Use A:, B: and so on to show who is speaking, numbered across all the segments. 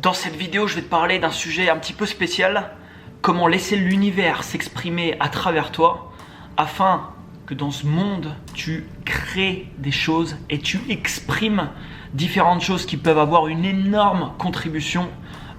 A: Dans cette vidéo, je vais te parler d'un sujet un petit peu spécial, comment laisser l'univers s'exprimer à travers toi afin que dans ce monde, tu crées des choses et tu exprimes différentes choses qui peuvent avoir une énorme contribution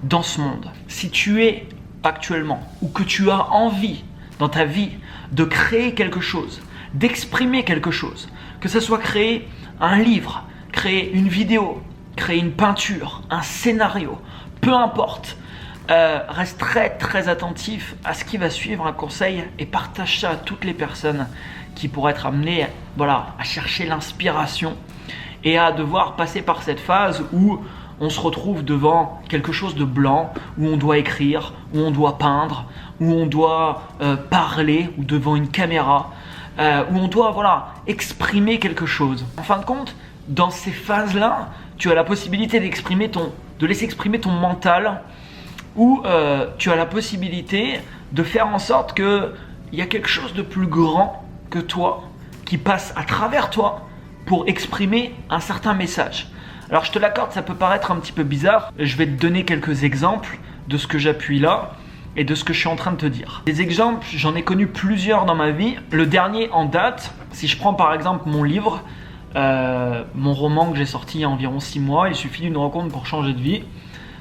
A: dans ce monde. Si tu es actuellement ou que tu as envie dans ta vie de créer quelque chose, d'exprimer quelque chose, que ce soit créer un livre, créer une vidéo, créer une peinture, un scénario, peu importe, reste très attentif à ce qui va suivre, un conseil, et partage ça à toutes les personnes qui pourraient être amenées à chercher l'inspiration et à devoir passer par cette phase où on se retrouve devant quelque chose de blanc, où on doit écrire, où on doit peindre, où on doit parler, ou devant une caméra, où on doit exprimer quelque chose. En fin de compte, dans ces phases-là, tu as la possibilité de laisser exprimer ton mental, ou tu as la possibilité de faire en sorte qu'il y a quelque chose de plus grand que toi, qui passe à travers toi pour exprimer un certain message. Alors je te l'accorde, ça peut paraître un petit peu bizarre. Je vais te donner quelques exemples de ce que j'appuie là et de ce que je suis en train de te dire. Des exemples, j'en ai connu plusieurs dans ma vie. Le dernier en date, si je prends par exemple mon livre, mon roman que j'ai sorti il y a environ 6 mois, il suffit d'une rencontre pour changer de vie.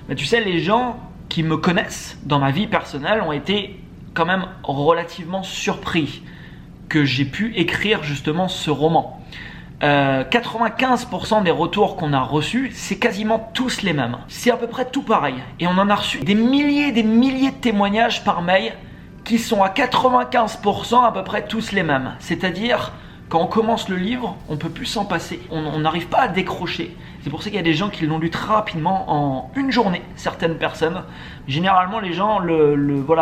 A: Mais tu sais, les gens qui me connaissent dans ma vie personnelle ont été quand même relativement surpris que j'ai pu écrire justement ce roman. 95% des retours qu'on a reçus, c'est quasiment tous les mêmes. C'est à peu près tout pareil. Et on en a reçu des milliers de témoignages par mail qui sont à 95% à peu près tous les mêmes. C'est-à-dire, quand on commence le livre, on ne peut plus s'en passer. On n'arrive pas à décrocher. C'est pour ça qu'il y a des gens qui l'ont lu très rapidement en une journée, certaines personnes. Généralement, les gens,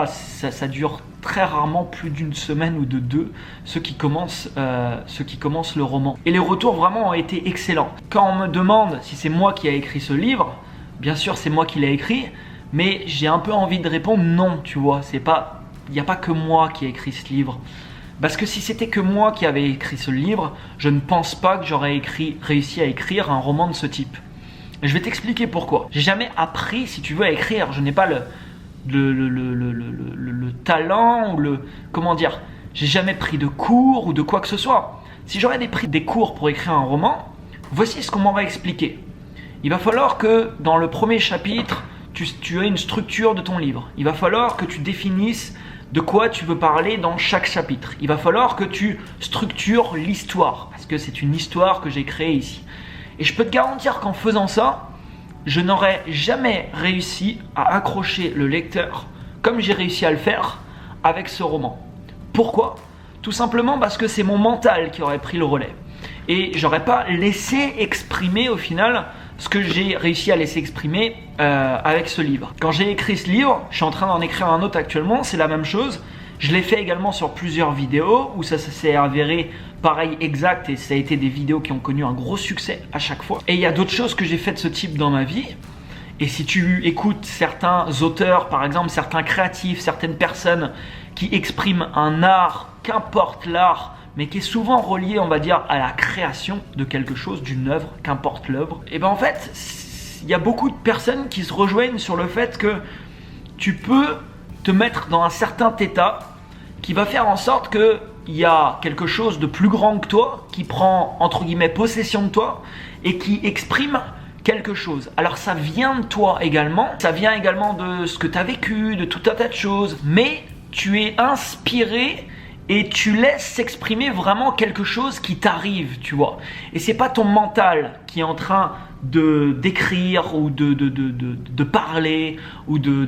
A: ça dure très rarement plus d'une semaine ou de 2, ceux qui commencent le roman. Et les retours vraiment ont été excellents. Quand on me demande si c'est moi qui ai écrit ce livre, bien sûr c'est moi qui l'ai écrit, mais j'ai un peu envie de répondre non, tu vois. Il n'y a pas que moi qui ai écrit ce livre. Parce que si c'était que moi qui avais écrit ce livre, je ne pense pas que j'aurais réussi à écrire un roman de ce type. Et je vais t'expliquer pourquoi. J'ai jamais appris, si tu veux, à écrire. Je n'ai pas le talent ou j'ai jamais pris de cours ou de quoi que ce soit. Si j'aurais pris des cours pour écrire un roman, voici ce qu'on m'aurait expliqué. Il va falloir que dans le premier chapitre, tu aies une structure de ton livre. Il va falloir que tu définisses de quoi tu veux parler dans chaque chapitre. Il va falloir que tu structures l'histoire, parce que c'est une histoire que j'ai créée ici. Et je peux te garantir qu'en faisant ça, je n'aurais jamais réussi à accrocher le lecteur comme j'ai réussi à le faire avec ce roman. Pourquoi ? Tout simplement parce que c'est mon mental qui aurait pris le relais. Et j'aurais pas laissé exprimer au final ce que j'ai réussi à laisser exprimer avec ce livre. Quand j'ai écrit ce livre, je suis en train d'en écrire un autre actuellement, c'est la même chose. Je l'ai fait également sur plusieurs vidéos où ça s'est avéré pareil exact, et ça a été des vidéos qui ont connu un gros succès à chaque fois. Et il y a d'autres choses que j'ai faites de ce type dans ma vie. Et si tu écoutes certains auteurs, par exemple certains créatifs, certaines personnes qui expriment un art, qu'importe l'art, mais qui est souvent relié, on va dire, à la création de quelque chose, d'une œuvre, qu'importe l'œuvre. Et bien en fait, il y a beaucoup de personnes qui se rejoignent sur le fait que tu peux te mettre dans un certain état qui va faire en sorte qu'il y a quelque chose de plus grand que toi, qui prend, entre guillemets, possession de toi et qui exprime quelque chose. Alors ça vient de toi également, ça vient également de ce que tu as vécu, de tout un tas de choses, mais tu es inspiré et tu laisses s'exprimer vraiment quelque chose qui t'arrive, tu vois. Et c'est pas ton mental qui est en train d'écrire ou de parler ou de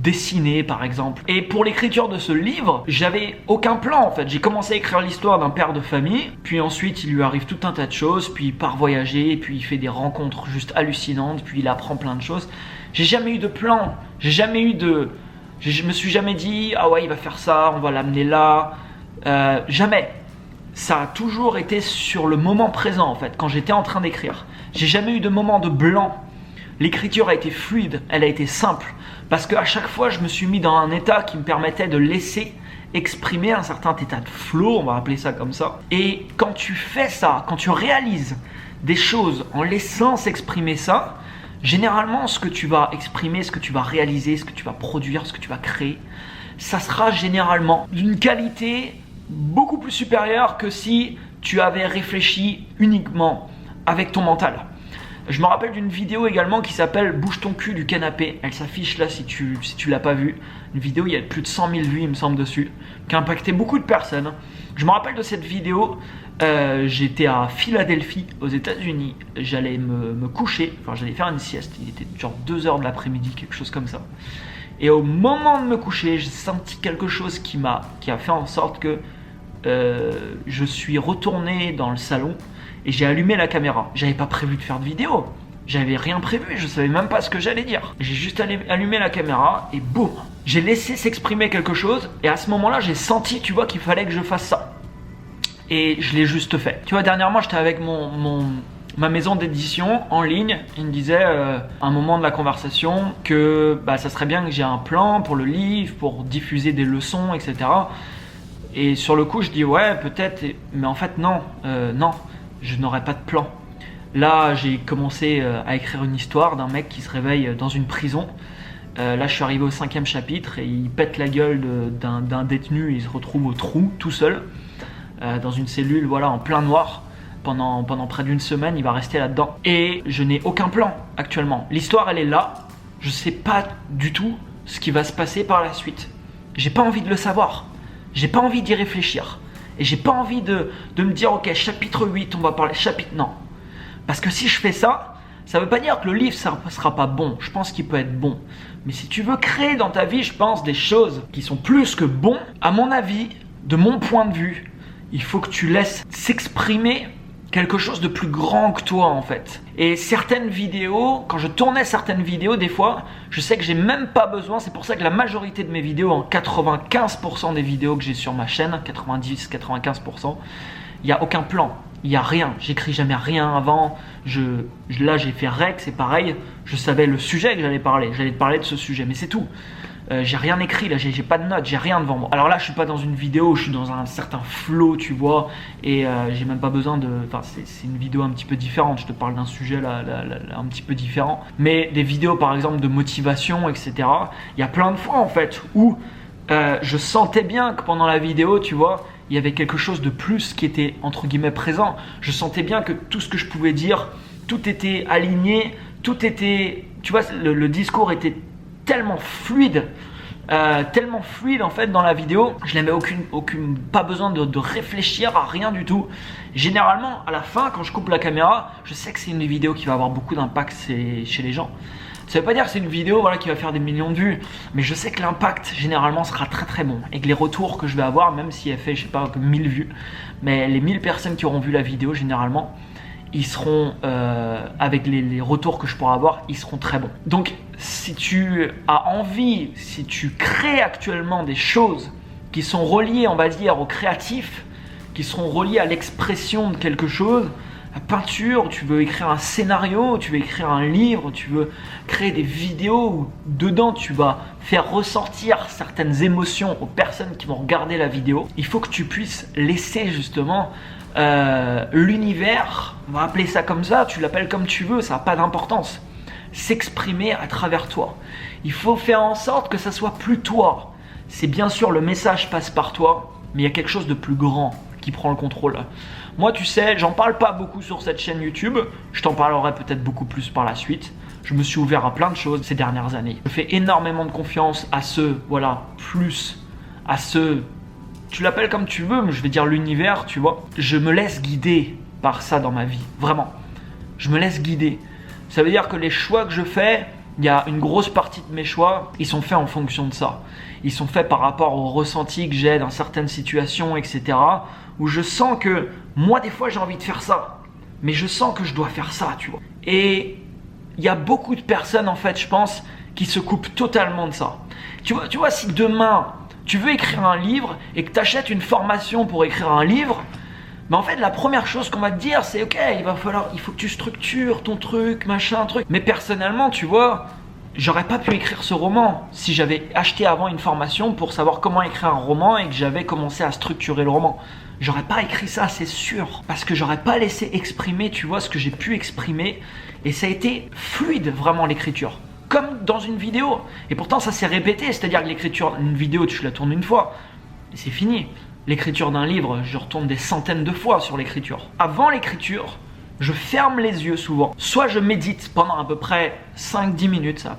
A: dessiner par exemple. Et pour l'écriture de ce livre, j'avais aucun plan en fait. J'ai commencé à écrire l'histoire d'un père de famille, puis ensuite il lui arrive tout un tas de choses, puis il part voyager, puis il fait des rencontres juste hallucinantes, puis il apprend plein de choses. J'ai jamais eu de plan, je me suis jamais dit ah ouais il va faire ça, on va l'amener là, jamais. Ça a toujours été sur le moment présent en fait, quand j'étais en train d'écrire. J'ai jamais eu de moment de blanc. L'écriture a été fluide, elle a été simple, parce qu'à chaque fois je me suis mis dans un état qui me permettait de laisser exprimer un certain état de flow, on va appeler ça comme ça. Et quand tu fais ça, quand tu réalises des choses en laissant s'exprimer ça, généralement, ce que tu vas exprimer, ce que tu vas réaliser, ce que tu vas produire, ce que tu vas créer, ça sera généralement d'une qualité beaucoup plus supérieure que si tu avais réfléchi uniquement avec ton mental. Je me rappelle d'une vidéo également qui s'appelle « Bouge ton cul du canapé ». Elle s'affiche là si tu l'as pas vue. Une vidéo, il y a plus de 100 000 vues il me semble dessus, qui a impacté beaucoup de personnes. Je me rappelle de cette vidéo, j'étais à Philadelphie aux États-Unis. J'allais me coucher, enfin j'allais faire une sieste. Il était genre 2 h de l'après-midi, quelque chose comme ça. Et au moment de me coucher, j'ai senti quelque chose qui a fait en sorte que je suis retourné dans le salon et j'ai allumé la caméra. J'avais pas prévu de faire de vidéo, j'avais rien prévu, je savais même pas ce que j'allais dire. J'ai juste allumé la caméra et boum, j'ai laissé s'exprimer quelque chose et à ce moment-là, j'ai senti, tu vois, qu'il fallait que je fasse ça. Et je l'ai juste fait. Tu vois, dernièrement, j'étais avec ma maison d'édition en ligne. Il me disait à un moment de la conversation que ça serait bien que j'ai un plan pour le livre, pour diffuser des leçons, etc. Et sur le coup, je dis ouais, peut-être, mais en fait non, non, je n'aurai pas de plan. Là, j'ai commencé à écrire une histoire d'un mec qui se réveille dans une prison. Là, je suis arrivé au 5e chapitre et il pète la gueule d'un détenu. Il se retrouve au trou, tout seul, dans une cellule, voilà, en plein noir. Pendant près d'une semaine, il va rester là-dedans. Et je n'ai aucun plan actuellement. L'histoire, elle est là. Je ne sais pas du tout ce qui va se passer par la suite. J'ai pas envie de le savoir. J'ai pas envie d'y réfléchir. Et j'ai pas envie de me dire, ok, chapitre 8, on va parler chapitre... Non. Parce que si je fais ça, ça veut pas dire que le livre, ça sera pas bon. Je pense qu'il peut être bon. Mais si tu veux créer dans ta vie, je pense, des choses qui sont plus que bons, à mon avis, de mon point de vue, il faut que tu laisses s'exprimer quelque chose de plus grand que toi en fait. Et certaines vidéos, quand je tournais certaines vidéos, des fois, je sais que j'ai même pas besoin, c'est pour ça que la majorité de mes vidéos, en 95% des vidéos que j'ai sur ma chaîne, 90-95%, il n'y a aucun plan, il n'y a rien, j'écris jamais rien avant, là j'ai fait rec, c'est pareil, je savais le sujet que j'allais te parler de ce sujet, mais c'est tout. J'ai rien écrit là, j'ai pas de notes, j'ai rien devant moi. Alors là, je suis pas dans une vidéo, je suis dans un certain flow, tu vois, et j'ai même pas besoin de. Enfin, c'est une vidéo un petit peu différente. Je te parle d'un sujet là, un petit peu différent. Mais des vidéos, par exemple, de motivation, etc. Il y a plein de fois en fait où je sentais bien que pendant la vidéo, tu vois, il y avait quelque chose de plus qui était entre guillemets présent. Je sentais bien que tout ce que je pouvais dire, tout était aligné, tout était, tu vois, le discours était tellement fluide en fait dans la vidéo. Je n'avais pas besoin de réfléchir à rien du tout. Généralement à la fin, quand je coupe la caméra, je sais que c'est une vidéo qui va avoir beaucoup d'impact chez les gens. Ça veut pas dire que c'est une vidéo voilà, qui va faire des millions de vues, mais je sais que l'impact généralement sera très très bon et que les retours que je vais avoir, même si elle fait je sais pas 1000 vues, mais les 1000 personnes qui auront vu la vidéo généralement, ils seront, avec les retours que je pourrai avoir, ils seront très bons. Donc, si tu as envie, si tu crées actuellement des choses qui sont reliées, on va dire, au créatif, qui seront reliées à l'expression de quelque chose, la peinture, tu veux écrire un scénario, tu veux écrire un livre, tu veux créer des vidéos où dedans tu vas faire ressortir certaines émotions aux personnes qui vont regarder la vidéo, il faut que tu puisses laisser justement l'univers, on va appeler ça comme ça, tu l'appelles comme tu veux, ça n'a pas d'importance, s'exprimer à travers toi. Il faut faire en sorte que ça soit plus toi. C'est bien sûr le message passe par toi, mais il y a quelque chose de plus grand qui prend le contrôle. Moi, tu sais, j'en parle pas beaucoup sur cette chaîne YouTube, je t'en parlerai peut-être beaucoup plus par la suite. Je me suis ouvert à plein de choses ces dernières années. Je fais énormément de confiance à ceux, voilà, plus à ceux, tu l'appelles comme tu veux, mais je vais dire l'univers, tu vois. Je me laisse guider par ça dans ma vie, vraiment. Je me laisse guider. Ça veut dire que les choix que je fais, il y a une grosse partie de mes choix, ils sont faits en fonction de ça. Ils sont faits par rapport au ressenti que j'ai dans certaines situations, etc. Où je sens que, moi des fois j'ai envie de faire ça, mais je sens que je dois faire ça, tu vois. Et il y a beaucoup de personnes en fait, je pense, qui se coupent totalement de ça. Tu vois, si demain tu veux écrire un livre et que tu achètes une formation pour écrire un livre, mais en fait la première chose qu'on va te dire c'est ok, il faut que tu structures ton truc, machin, truc. Mais personnellement, tu vois, j'aurais pas pu écrire ce roman si j'avais acheté avant une formation pour savoir comment écrire un roman et que j'avais commencé à structurer le roman. J'aurais pas écrit ça, c'est sûr, parce que j'aurais pas laissé exprimer, tu vois, ce que j'ai pu exprimer, et ça a été fluide, vraiment, l'écriture. Comme dans une vidéo. Et pourtant, ça s'est répété, c'est-à-dire que l'écriture, une vidéo, tu la tournes une fois, et c'est fini. L'écriture d'un livre, je retourne des centaines de fois sur l'écriture. Avant l'écriture, je ferme les yeux souvent. Soit je médite pendant à peu près 5-10 minutes, ça.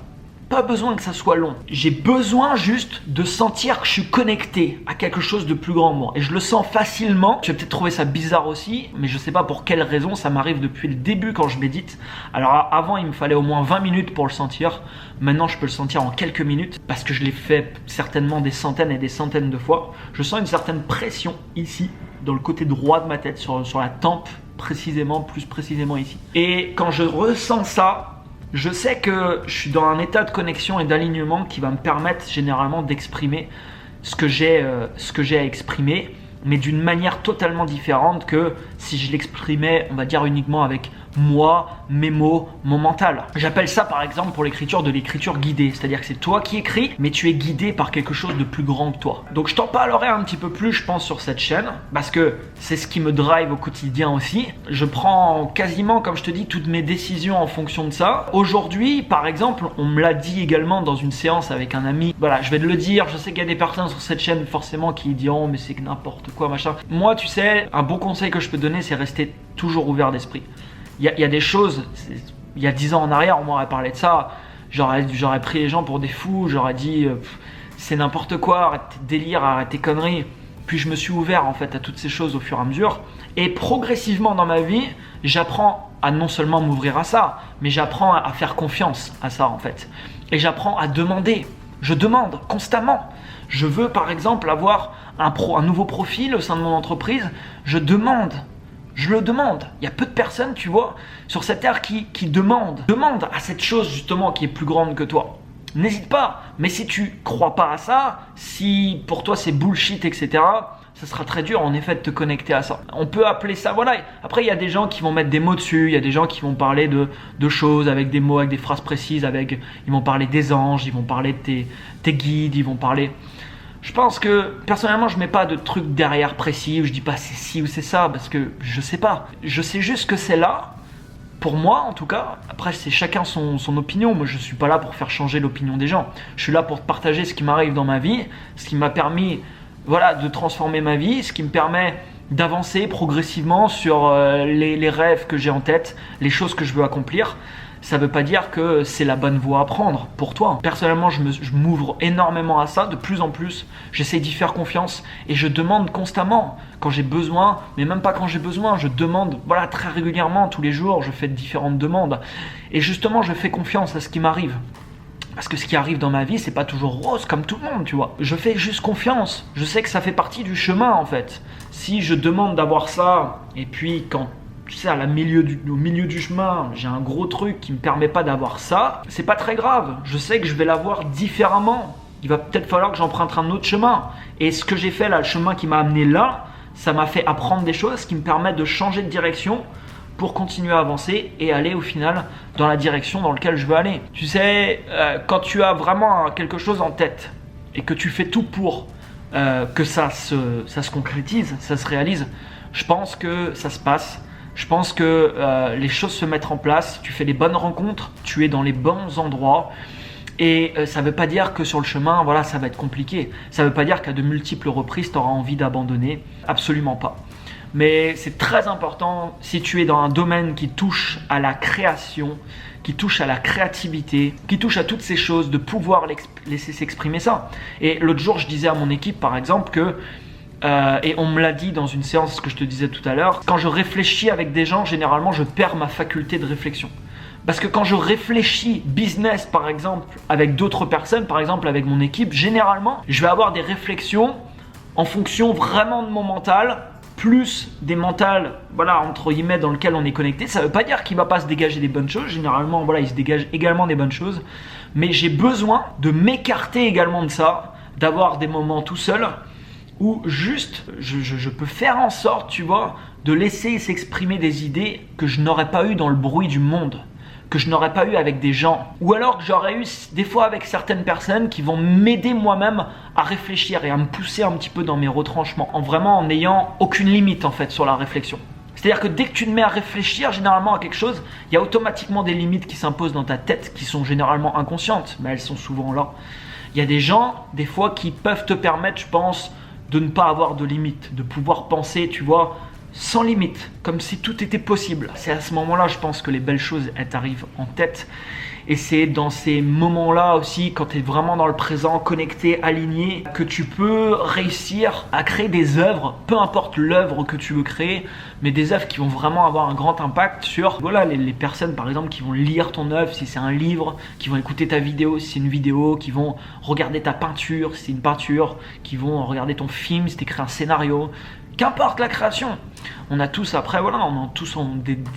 A: Pas besoin que ça soit long. J'ai besoin juste de sentir que je suis connecté à quelque chose de plus grand que moi. Et je le sens facilement. Tu vas peut-être trouver ça bizarre aussi, mais je sais pas pour quelle raison, ça m'arrive depuis le début quand je médite. Alors avant, il me fallait au moins 20 minutes pour le sentir. Maintenant, je peux le sentir en quelques minutes parce que je l'ai fait certainement des centaines et des centaines de fois. Je sens une certaine pression ici, dans le côté droit de ma tête, sur la tempe précisément, plus précisément ici. Et quand je ressens ça, je sais que je suis dans un état de connexion et d'alignement qui va me permettre généralement d'exprimer ce que j'ai à exprimer, mais d'une manière totalement différente que si je l'exprimais, on va dire, uniquement avec moi, mes mots, mon mental. J'appelle ça par exemple pour l'écriture de l'écriture guidée, c'est-à-dire que c'est toi qui écris, mais tu es guidé par quelque chose de plus grand que toi. Donc je t'en parlerai un petit peu plus, je pense, sur cette chaîne, parce que c'est ce qui me drive au quotidien aussi. Je prends quasiment, comme je te dis, toutes mes décisions en fonction de ça. Aujourd'hui, par exemple, on me l'a dit également dans une séance avec un ami. Voilà, je vais te le dire, je sais qu'il y a des personnes sur cette chaîne forcément qui diront mais c'est que n'importe quoi, machin. Moi, tu sais, un bon conseil que je peux te donner, c'est rester toujours ouvert d'esprit. Il y a des choses, il y a 10 ans en arrière, on m'aurait parlé de ça, j'aurais pris les gens pour des fous, j'aurais dit c'est n'importe quoi, arrête tes délires, arrête tes conneries. Puis je me suis ouvert en fait à toutes ces choses au fur et à mesure. Et progressivement dans ma vie, j'apprends à non seulement m'ouvrir à ça, mais j'apprends à faire confiance à ça en fait. Et j'apprends à demander. Je demande constamment. Je veux par exemple avoir un nouveau profil au sein de mon entreprise, je demande. Je le demande. Il y a peu de personnes, tu vois, sur cette terre qui demandent. Demande à cette chose justement qui est plus grande que toi. N'hésite pas. Mais si tu crois pas à ça, si pour toi c'est bullshit, etc., ça sera très dur en effet de te connecter à ça. On peut appeler ça, voilà. Après, il y a des gens qui vont mettre des mots dessus. Il y a des gens qui vont parler de choses avec des mots, avec des phrases précises. Ils vont parler des anges, ils vont parler de tes guides, ils vont parler... Je pense que personnellement je mets pas de trucs derrière précis où je dis pas c'est ci ou c'est ça parce que je sais pas. Je sais juste que c'est là, pour moi en tout cas. Après c'est chacun son opinion, moi je suis pas là pour faire changer l'opinion des gens. Je suis là pour partager ce qui m'arrive dans ma vie, ce qui m'a permis de transformer ma vie, ce qui me permet d'avancer progressivement sur les rêves que j'ai en tête, les choses que je veux accomplir. Ça ne veut pas dire que c'est la bonne voie à prendre pour toi. Personnellement, je m'ouvre énormément à ça, de plus en plus. J'essaie d'y faire confiance et je demande constamment quand j'ai besoin, mais même pas quand j'ai besoin. Je demande très régulièrement, tous les jours, je fais différentes demandes. Et justement, je fais confiance à ce qui m'arrive. Parce que ce qui arrive dans ma vie, c'est pas toujours rose comme tout le monde, tu vois. Je fais juste confiance. Je sais que ça fait partie du chemin, en fait. Si je demande d'avoir ça, et puis quand... tu sais, au milieu du chemin, j'ai un gros truc qui me permet pas d'avoir ça, c'est pas très grave. Je sais que je vais l'avoir différemment. Il va peut-être falloir que j'emprunte un autre chemin. Et ce que j'ai fait là, le chemin qui m'a amené là, ça m'a fait apprendre des choses qui me permettent de changer de direction pour continuer à avancer et aller au final dans la direction dans laquelle je veux aller. Tu sais, quand tu as vraiment quelque chose en tête et que tu fais tout pour que ça se concrétise, ça se réalise, je pense que ça se passe. Je pense que les choses se mettent en place, tu fais les bonnes rencontres, tu es dans les bons endroits et ça ne veut pas dire que sur le chemin, ça va être compliqué. Ça ne veut pas dire qu'à de multiples reprises, tu auras envie d'abandonner. Absolument pas. Mais c'est très important si tu es dans un domaine qui touche à la création, qui touche à la créativité, qui touche à toutes ces choses, de pouvoir laisser s'exprimer ça. Et l'autre jour, je disais à mon équipe, par exemple, que et on me l'a dit dans une séance, ce que je te disais tout à l'heure, quand je réfléchis avec des gens, généralement je perds ma faculté de réflexion. Parce que quand je réfléchis business par exemple avec d'autres personnes, par exemple avec mon équipe, généralement je vais avoir des réflexions en fonction vraiment de mon mental, plus des mentales, entre guillemets, dans lequel on est connecté. Ça ne veut pas dire qu'il ne va pas se dégager des bonnes choses, généralement il se dégage également des bonnes choses, mais j'ai besoin de m'écarter également de ça, d'avoir des moments tout seul, où juste, je peux faire en sorte, tu vois, de laisser s'exprimer des idées que je n'aurais pas eues dans le bruit du monde, que je n'aurais pas eu avec des gens, ou alors que j'aurais eu des fois avec certaines personnes qui vont m'aider moi-même à réfléchir et à me pousser un petit peu dans mes retranchements, en n'ayant aucune limite en fait sur la réflexion. C'est-à-dire que dès que tu te mets à réfléchir généralement à quelque chose, il y a automatiquement des limites qui s'imposent dans ta tête, qui sont généralement inconscientes, mais elles sont souvent là. Il y a des gens, des fois, qui peuvent te permettre, je pense, de ne pas avoir de limites, de pouvoir penser, tu vois, sans limite, comme si tout était possible. C'est à ce moment-là, je pense, que les belles choses, elles t'arrivent en tête. Et c'est dans ces moments-là aussi, quand tu es vraiment dans le présent, connecté, aligné, que tu peux réussir à créer des œuvres, peu importe l'œuvre que tu veux créer, mais des œuvres qui vont vraiment avoir un grand impact sur voilà, les personnes, par exemple, qui vont lire ton œuvre, si c'est un livre, qui vont écouter ta vidéo, si c'est une vidéo, qui vont regarder ta peinture, si c'est une peinture, qui vont regarder ton film, si tu écris un scénario. Qu'importe la création, on a tous après, voilà, on a tous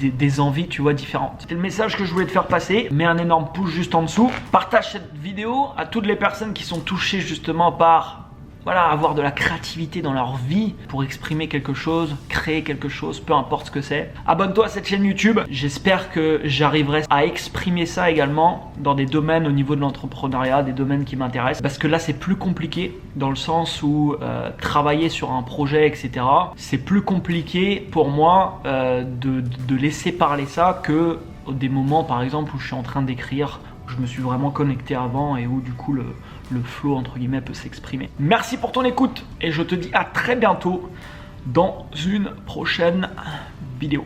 A: des envies, tu vois, différentes. C'était le message que je voulais te faire passer. Mets un énorme pouce juste en dessous. Partage cette vidéo à toutes les personnes qui sont touchées justement par, voilà, avoir de la créativité dans leur vie pour exprimer quelque chose, créer quelque chose, peu importe ce que c'est. Abonne-toi à cette chaîne YouTube. J'espère que j'arriverai à exprimer ça également dans des domaines au niveau de l'entrepreneuriat, des domaines qui m'intéressent. Parce que là, c'est plus compliqué dans le sens où travailler sur un projet, etc. C'est plus compliqué pour moi de laisser parler ça que des moments, par exemple, où je suis en train d'écrire, où je me suis vraiment connecté avant et où du coup le flow entre guillemets peut s'exprimer. Merci pour ton écoute et je te dis à très bientôt dans une prochaine vidéo.